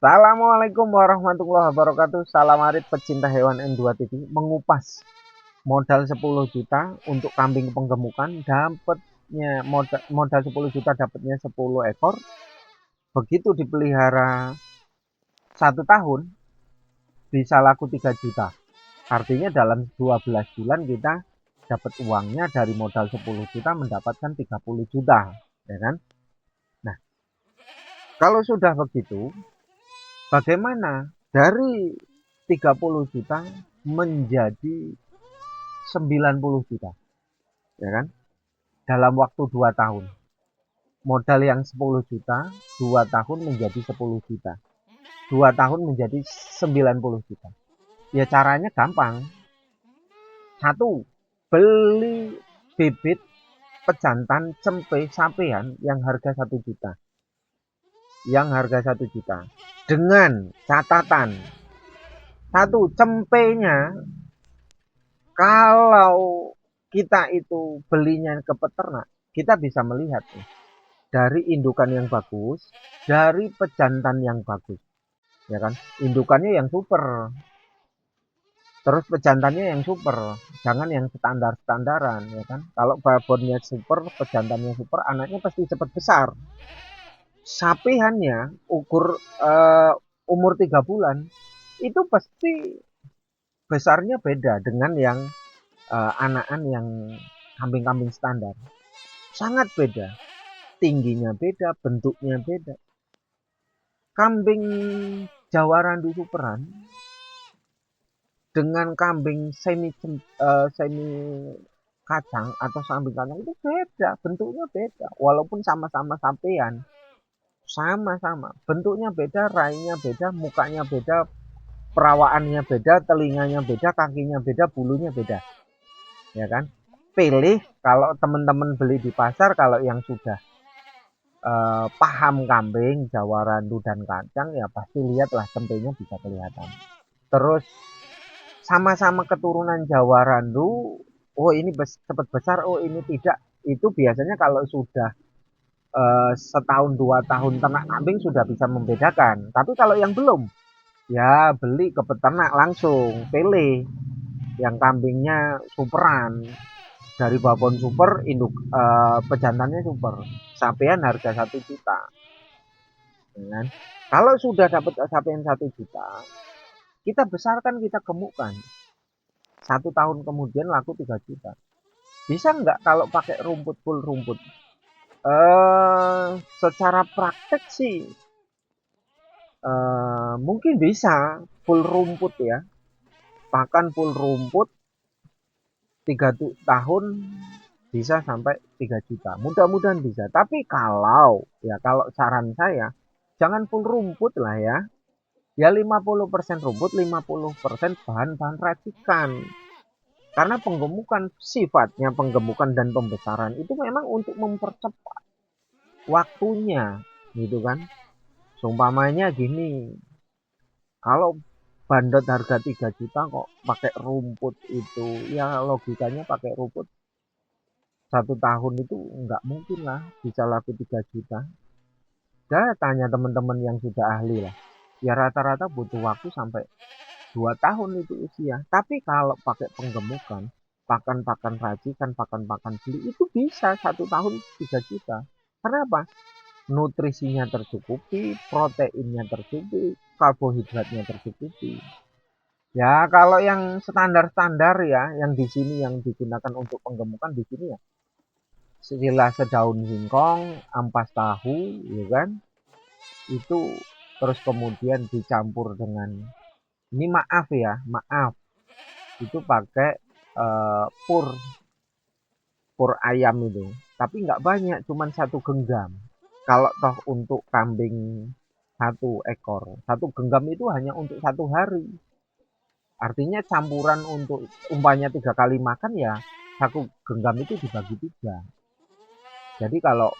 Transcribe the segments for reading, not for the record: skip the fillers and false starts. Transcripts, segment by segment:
Assalamualaikum warahmatullahi wabarakatuh. Salam arit pecinta hewan N2 TV. Mengupas modal 10 juta untuk kambing penggemukan, dapatnya modal 10 juta dapatnya 10 ekor. Begitu dipelihara 1 tahun bisa laku 3 juta. Artinya dalam 12 bulan kita dapat uangnya dari modal 10 juta mendapatkan 30 juta, ya kan? Nah, kalau sudah begitu, bagaimana dari 30 juta menjadi 90 juta, ya kan? Dalam waktu 2 tahun. Modal yang 10 juta, 2 tahun menjadi 10 juta. 2 tahun menjadi 90 juta. Ya caranya gampang. Satu, beli bibit pejantan cempe sapean yang harga 1 juta. Dengan catatan, satu, cempenya kalau kita itu belinya ke peternak, kita bisa melihat nih, dari indukan yang bagus, dari pejantan yang bagus, ya kan? Indukannya yang super, terus pejantannya yang super, jangan yang standar-standaran, ya kan? Kalau babonnya super, pejantannya super, anaknya pasti cepat besar. Sapihannya umur 3 bulan itu pasti besarnya beda dengan yang anakan yang kambing-kambing standar. Sangat beda. Tingginya beda, bentuknya beda. Kambing Jawa Randu Superan dengan kambing semi kacang atau kambing kacang itu beda, bentuknya beda. Walaupun sama-sama sampean, sama-sama bentuknya beda, rainya beda, mukanya beda, perawaannya beda, telinganya beda, kakinya beda, bulunya beda, ya kan? Pilih kalau teman-teman beli di pasar, kalau yang sudah paham kambing Jawa Randu dan kacang, ya pasti lihatlah tempenya bisa kelihatan. Terus sama-sama keturunan Jawa Randu, oh ini cepat besar, oh ini tidak. Itu biasanya kalau sudah setahun 2 tahun ternak kambing sudah bisa membedakan. Tapi kalau yang belum, ya beli ke peternak langsung, pilih yang kambingnya superan, dari babon super, induk pejantannya super, sapian harga 1 juta, ya kan? Kalau sudah dapat sapian 1 juta, kita besarkan, kita gemukkan, 1 tahun kemudian laku 3 juta. Bisa nggak kalau pakai rumput, full rumput? Secara praktek sih mungkin bisa full rumput ya, pakan full rumput 3 tahun bisa sampai 3 juta. Mudah-mudahan bisa. Tapi kalau saran saya, jangan full rumput lah ya. Ya 50% rumput, 50% bahan-bahan racikan. Karena penggemukan, sifatnya penggemukan dan pembesaran itu memang untuk mempercepat waktunya, gitu kan. Seumpamanya gini, kalau bandot harga 3 juta kok pakai rumput itu, ya logikanya pakai rumput 1 tahun itu nggak mungkin lah bisa laku 3 juta. Saya tanya teman-teman yang sudah ahli lah, ya rata-rata butuh waktu sampai 2 tahun itu usia. Tapi kalau pakai penggemukan, pakan-pakan racikan, pakan-pakan beli, itu bisa 1 tahun 3 juta. Kenapa? Nutrisinya tercukupi, proteinnya tercukupi, karbohidratnya tercukupi. Ya kalau yang standar-standar ya, yang di sini yang digunakan untuk penggemukan di sini ya, sedaun singkong, ampas tahu, ya kan? Itu terus kemudian dicampur dengan, ini maaf ya, maaf, itu pakai pur ayam itu, tapi nggak banyak, cuman 1 genggam. Kalau toh untuk kambing 1 ekor, 1 genggam itu hanya untuk 1 hari. Artinya campuran untuk umpamanya 3 kali makan, ya 1 genggam itu dibagi 3. Jadi kalau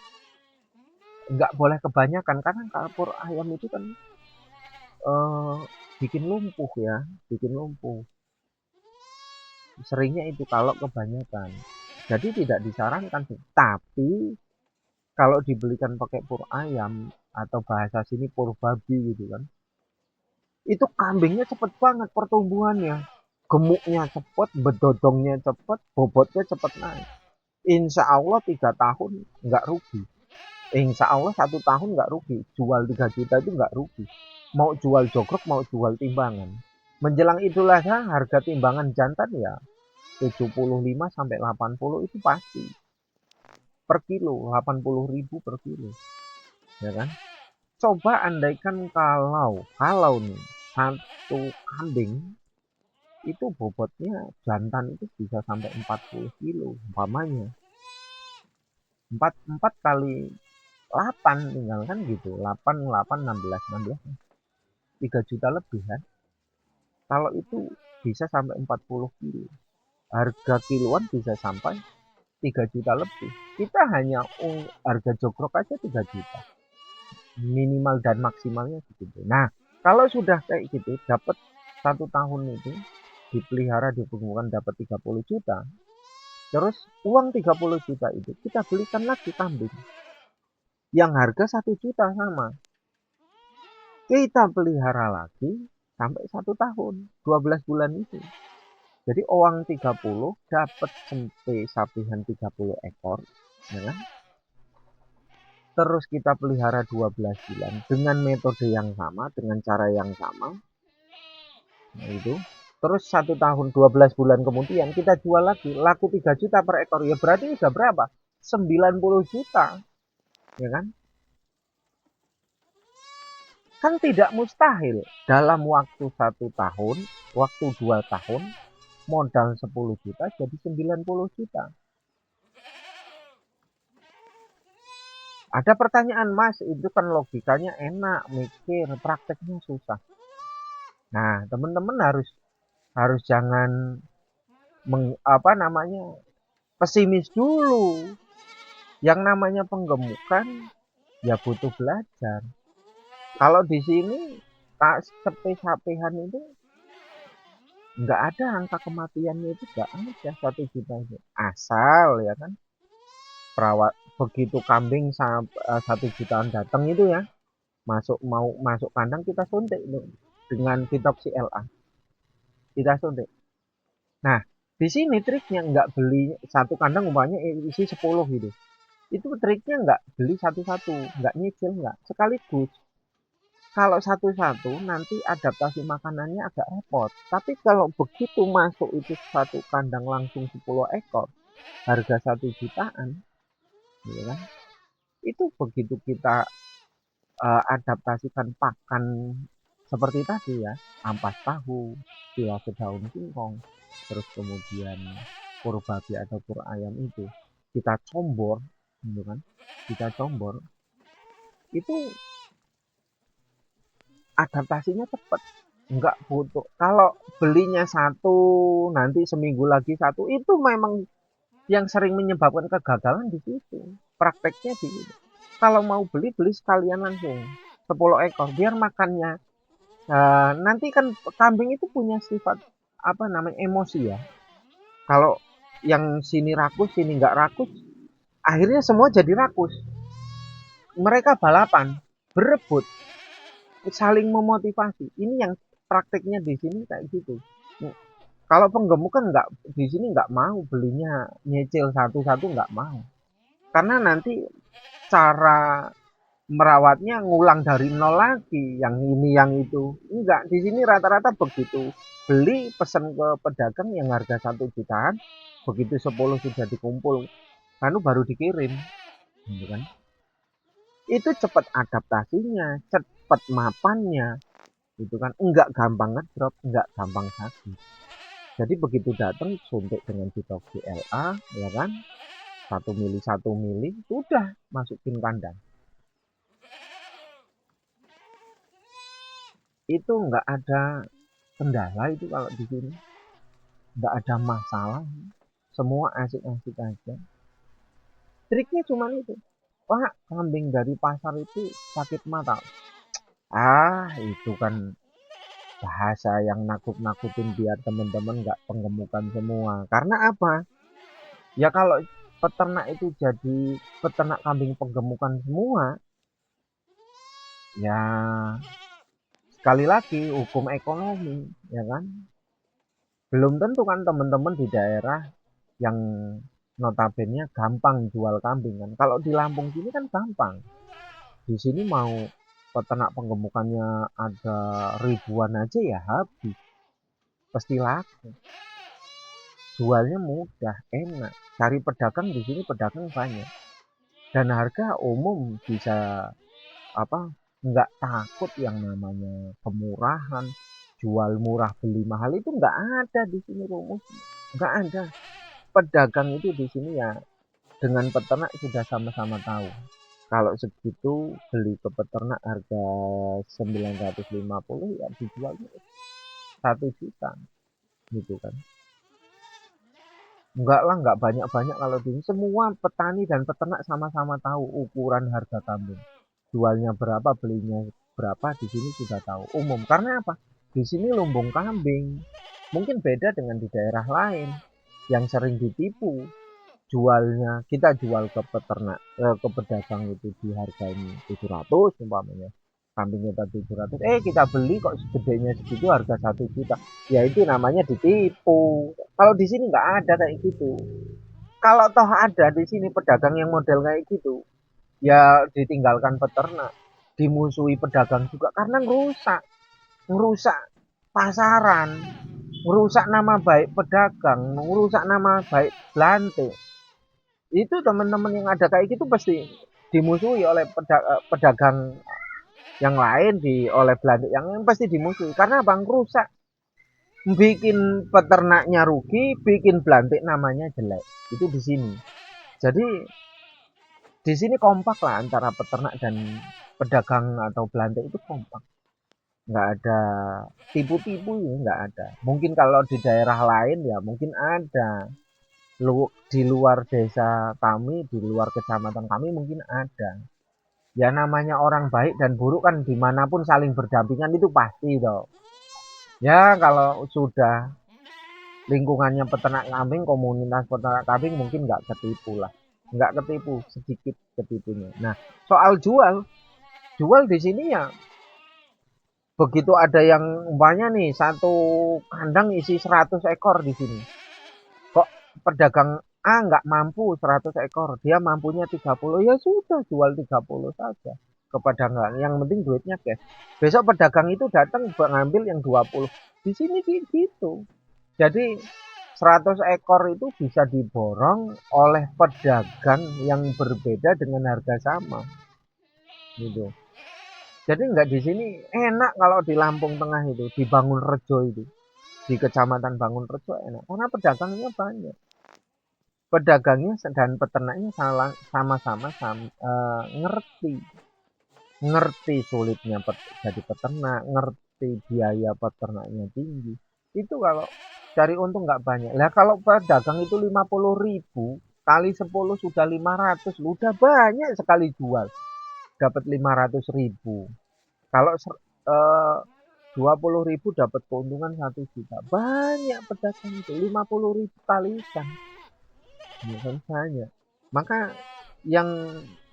nggak boleh kebanyakan, karena kapur ayam itu kan eh, bikin lumpuh ya, bikin lumpuh. Seringnya itu kalau kebanyakan. Jadi tidak disarankan sih. Tapi kalau dibelikan pakai pur ayam atau bahasa sini pur babi gitu kan, Itu kambingnya cepet banget pertumbuhannya, gemuknya cepet, bedodongnya cepet, bobotnya cepet naik. Insya Allah 3 tahun nggak rugi. Insya Allah 1 tahun nggak rugi. Jual 3 juta itu nggak rugi. Mau jual jogrok, mau jual timbangan. Menjelang Idul Adha harga timbangan jantan ya 75 sampai 80 itu pasti per kilo, 80.000 per kilo, ya kan? Coba andaikan kalau nih satu kambing itu bobotnya jantan itu bisa sampai 40 kilo umpamanya. 4 kali 8 tinggal kan gitu. 8 8 16 16 3 juta lebih kan. Kalau itu bisa sampai 40 kilo. Harga kiloan bisa sampai 3 juta lebih. Kita hanya harga jogrok aja 3 juta. Minimal dan maksimalnya segitu. Nah, kalau sudah kayak gitu, dapat 1 tahun itu dipelihara, dipertemukan dapat 30 juta. Terus uang 30 juta itu kita belikan lagi kambing yang harga 1 juta sama. Kita pelihara lagi sampai 1 tahun, 12 bulan itu. Jadi uang 30 dapat sampai sapihan 30 ekor, ya kan? Terus kita pelihara 12 bulan dengan metode yang sama, dengan cara yang sama. Nah, itu. Terus 1 tahun 12 bulan kemudian kita jual lagi, laku 3 juta per ekor. Ya berarti udah berapa? 90 juta. Ya kan? Kan tidak mustahil dalam waktu 1 tahun, waktu 2 tahun, modal 10 juta jadi 90 juta. Ada pertanyaan, Mas, itu kan logikanya enak, mikir, prakteknya susah. Nah, teman-teman harus jangan pesimis dulu. Yang namanya penggemukan ya butuh belajar. Kalau di sini sapihan itu nggak ada angka kematiannya, itu nggak ada 1 juta itu. Asal ya kan perawat begitu kambing 1 jutaan datang itu ya mau masuk kandang kita suntik itu dengan Vitoxy LA kita suntik. Nah, di sini triknya nggak beli satu kandang umpamanya isi 10 gitu. Itu triknya nggak beli satu-satu, nggak nyicil, nggak sekaligus. Kalau satu-satu nanti adaptasi makanannya agak repot. Tapi kalau begitu masuk itu satu kandang langsung 10 ekor, harga 1 jutaan, gitu kan? Itu begitu kita adaptasikan pakan seperti tadi ya, ampas tahu, silase daun singkong, terus kemudian pur babi atau pur ayam itu kita combor, gitu kan? Kita combor, itu adaptasinya cepat, nggak butuh. Kalau belinya satu, nanti seminggu lagi satu, itu memang yang sering menyebabkan kegagalan di situ. Prakteknya di situ. Kalau mau beli sekalian langsung 10 ekor biar makannya. Nanti kan kambing itu punya sifat apa namanya emosi ya. Kalau yang sini rakus, sini nggak rakus, akhirnya semua jadi rakus. Mereka balapan, berebut, saling memotivasi. Ini yang prakteknya di sini kayak gitu. Kalau penggemukan nggak di sini nggak mau belinya nyicil satu-satu, nggak mau. Karena nanti cara merawatnya ngulang dari nol lagi, yang ini yang itu. Enggak, di sini rata-rata begitu. Beli pesan ke pedagang yang harga 1 jutaan, begitu 10 sudah dikumpul, lalu baru dikirim, gitu kan? Itu cepat adaptasinya, cepat mapannya, gitu kan? Enggak gampang ngedrop, enggak gampang sakit. Jadi begitu datang suntik dengan Vitoxy LA, ya kan? 1 mili, udah masukin kandang. Itu nggak ada kendala itu kalau di sini, nggak ada masalah, semua asik-asik aja. Triknya cuma itu, Pak, kambing dari pasar itu sakit mata. Itu kan bahasa yang nakut-nakutin biar teman-teman nggak penggemukan semua. Karena apa? Ya kalau peternak itu jadi peternak kambing penggemukan semua, ya sekali lagi hukum ekonomi, ya kan? Belum tentu kan teman-teman di daerah yang notabene gampang jual kambing kan. Kalau di Lampung sini kan gampang. Di sini mau peternak penggemukannya ada ribuan aja ya habis. Pasti laku. Jualnya mudah, enak. Cari pedagang di sini pedagang banyak. Dan harga umum bisa apa? Nggak takut yang namanya kemurahan, jual murah beli mahal itu nggak ada di sini rumus, nggak ada. Pedagang itu di sini ya dengan peternak sudah sama-sama tahu. Kalau segitu beli ke peternak harga 950 ya dijualnya 1 juta gitu kan. Enggak lah, enggak banyak-banyak kalau di sini. Semua petani dan peternak sama-sama tahu ukuran harga kambing. Jualnya berapa, belinya berapa di sini sudah tahu. Umum. Karena apa? Di sini lumbung kambing. Mungkin beda dengan di daerah lain yang sering ditipu. Jualnya kita jual ke peternak, ke pedagang itu di harga ini 700 umpamanya. Kambingnya tadi 700, kita beli kok segedenya segitu harga 1 juta. Ya itu namanya ditipu. Kalau di sini nggak ada kayak gitu. Kalau toh ada di sini pedagang yang model kayak gitu, ya ditinggalkan peternak, dimusuhi pedagang juga karena ngerusak, ngerusak pasaran, ngerusak nama baik pedagang, ngerusak nama baik belante. Itu teman-teman yang ada kayak gitu pasti dimusuhi oleh pedagang yang lain, oleh belante yang lain pasti dimusuhi karena bang rusak, bikin peternaknya rugi, bikin belantik namanya jelek. Itu di sini. Jadi di sini kompak lah antara peternak dan pedagang atau belantik itu kompak. Nggak ada tipu-tipu ya, nggak ada. Mungkin kalau di daerah lain ya mungkin ada. Di luar desa kami, di luar kecamatan kami mungkin ada. Ya namanya orang baik dan buruk kan dimanapun saling berdampingan itu pasti toh. Ya kalau sudah lingkungannya peternak kambing, komunitas peternak kambing mungkin nggak ketipu lah. Nggak ketipu, sedikit ketipunya. Nah, soal jual di sini ya begitu ada yang umpamanya nih satu kandang isi 100 ekor di sini. Kok pedagang A nggak mampu 100 ekor, dia mampunya 30, ya sudah jual 30 saja ke pedagang. Yang penting duitnya cash. Besok pedagang itu datang mengambil yang 20. Di sini gitu. Jadi 100 ekor itu bisa diborong oleh pedagang yang berbeda dengan harga sama. Gitu. Jadi enggak di sini enak kalau di Lampung Tengah itu, di Bangun Rejo itu. Di Kecamatan Bangun Rejo enak karena pedagangnya banyak. Pedagangnya dan peternaknya sama-sama ngerti. Ngerti sulitnya jadi peternak, ngerti biaya peternaknya tinggi. Itu kalau cari untung nggak banyak. Lah kalau pedagang itu 50.000 kali 10 sudah 500, udah banyak sekali jual. Dapat 500.000. Kalau 20.000 dapat keuntungan 1 juta. Banyak pedagang itu 50.000 kalikan. Ya kan banyak. Maka yang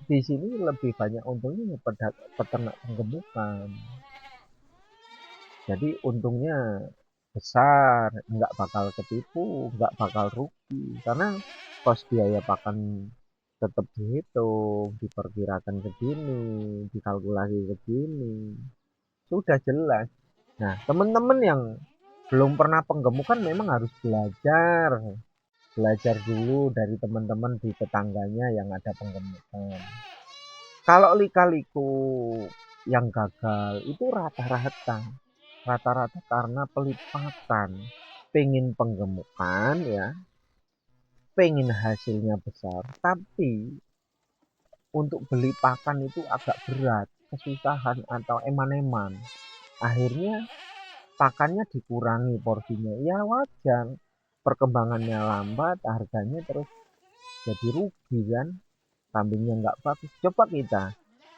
di sini lebih banyak untungnya peternak penggemukan. Jadi untungnya besar, nggak bakal ketipu, nggak bakal rugi karena kos biaya pakan tetap dihitung, diperkirakan segini, dikalkulasi segini, sudah jelas. Nah, teman-teman yang belum pernah penggemukan memang harus belajar dulu dari teman-teman di tetangganya yang ada penggemukan. Kalau lika-liku yang gagal itu rata-rata karena pelipatan, pengen penggemukan ya, pengen hasilnya besar, tapi untuk beli pakan itu agak berat, kesusahan atau eman-eman. Akhirnya pakannya dikurangi porsinya, ya wajar. Perkembangannya lambat, harganya terus jadi rugi kan. Kambingnya nggak bagus. Coba kita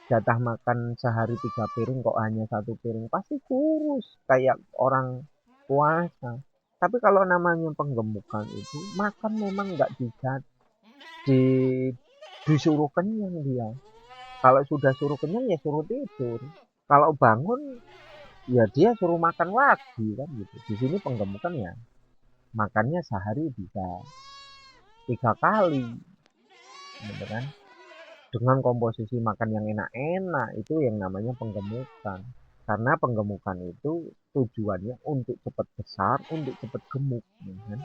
jatah makan sehari 3 piring kok hanya 1 piring, pasti kurus kayak orang puasa. Tapi kalau namanya penggemukan itu makan memang nggak di disuruh kenyang dia. Kalau sudah suruh kenyang ya suruh tidur. Kalau bangun ya dia suruh makan lagi kan gitu. Di sini penggemukan ya makannya sehari bisa 3 kali gitu kan. Dengan komposisi makan yang enak-enak itu yang namanya penggemukan. Karena penggemukan itu tujuannya untuk cepat besar, untuk cepat gemuk ya kan.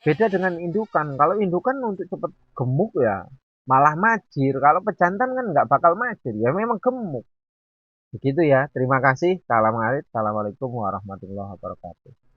Beda dengan indukan. Kalau indukan untuk cepat gemuk ya malah majir. Kalau pejantan kan nggak bakal majir, ya memang gemuk. Begitu ya. Terima kasih. Salam alit. Assalamualaikum warahmatullahi wabarakatuh.